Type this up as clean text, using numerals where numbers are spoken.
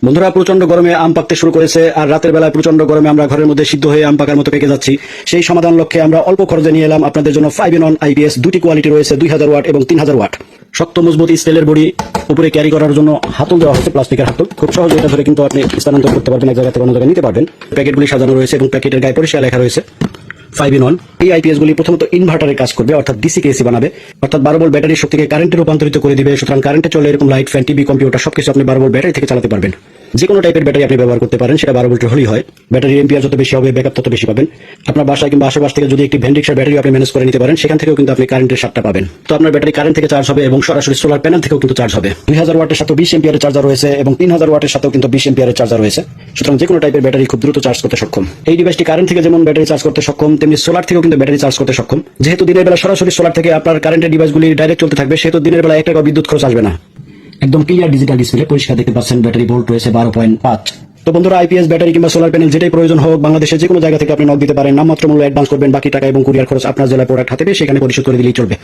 বন্ধুরা, প্রচন্ড গরমে আম পাকতে শুরু করেছে আর রাতের বেলায় প্রচন্ড গরমে আমরা ঘরের মধ্যে সিদ্ধ হয়ে আম পাকার মতো পেকে যাচ্ছি। সেই সমাধান লক্ষ্যে আমরা অল্প খরচে নিয়ে এলাম আপনাদের জন্য 5-in-1 IPS। দুটি কোয়ালিটি রয়েছে, 2000 ওয়াট এবং 3000 ওয়াট। শক্ত মজবুত স্টিলের বডি, উপরে ক্যারি করার জন্য হাতল দেওয়া হয়েছে, প্লাস্টিকের হাতল। খুব সহজে এটা ধরে কিন্তু আপনি স্থানান্তর করতে পারবেন, এক জায়গা থেকে অন্য জায়গায় নিতে পারবেন। প্যাকেটগুলি সাজানো রয়েছে এবং প্যাকেটের গায়ে পরিষ্কার লেখা রয়েছে 5-in-1। এই আইপিএস গুলি প্রথমত ইনভার্টারের কাজ করবে, অর্থাৎ ডিসি কেসি বানাবে, অর্থাৎ 12 ভোল্ট ব্যাটারির শক্তিকে কারেন্টে রূপান্তরিত করে দিবে। সুতরাং কারেন্টে চলে এরকম লাইট, ফ্যান, টিভি, কম্পিউটার সবকিছু আপনি 12 ভোল্ট ব্যাটারি থেকে চালাতে পারবেন। যে কোনো টাইপের ব্যাটারি আপনি ব্যবহার করতে পারেন, সেটা 12 ভোল্টের হলেই হয়। ব্যাটারির এম্পিয়ার যত বেশি হবে, ব্যাকআপ তত বেশি পাবেন। আপনার বাসায় কিংবা আশেপাশ থেকে যদি একটি ভ্যান রিক্সার ব্যাটারি আপনি ম্যানেজ করে নিতে পারেন, সেখান থেকেও কিন্তু আপনি কারেন্টের সারটা পাবেন। তো আপনার ব্যাটারি কারেন্ট থেকে চার্জ হবে এবং সরাসরি সোলার প্যানেল থেকেও কিন্তু চার্জ হবে। 2000 ওয়াটের সাথে 20 এম্পিয়ারের চার্জার রয়েছে এবং 3000 ওয়াটের সাথেও কিন্তু 20 এম্পিয়ারের চার্জার রয়েছে। সুতরাং যে কোনো টাইপের ব্যাটারি খুব দ্রুত চার্জ করতে সক্ষম। এই ডিভাইসটি কারেন্ট থেকে যেমন ব্যাটারি চার্জ করতে সক্ষম, তেমনি সোলার থেকেও কিন্তু ব্যাটারি চার্জ করতে সক্ষম। যেহেতু দিনের বেলা সরাসরি সোলার থেকে আপনার কারেন্টের ডিভাইসগুলি ডাইরেক্ট চলতে থাকবে, সেহেতু দিনের বেলা 1 টাকা বিদ্যুৎ খরচ আসবে না। একদম ক্লিয়ার ডিজিটাল ডিসপ্লে, পরিষ্কার দেখতে পাচ্ছেন। ব্যাটারি ভোল্ট রয়েছে 12.5। তো বন্ধুরা, আইপিএস ব্যাটারি কিংবা সোলার প্যানেল যেটাই প্রয়োজন হোক, বাংলাদেশের যে কোনো জায়গা থেকে আপনি নক দিতে পারেন। নামমাত্র মূল্য অ্যাডভান্স করবেন, বাকি টাকা এবং কুরিয়ার খরচ আপনার জেলায় প্রোডাক্ট হাতে পেয়ে সেখানে পরিশোধ করে দিলেই চলবে।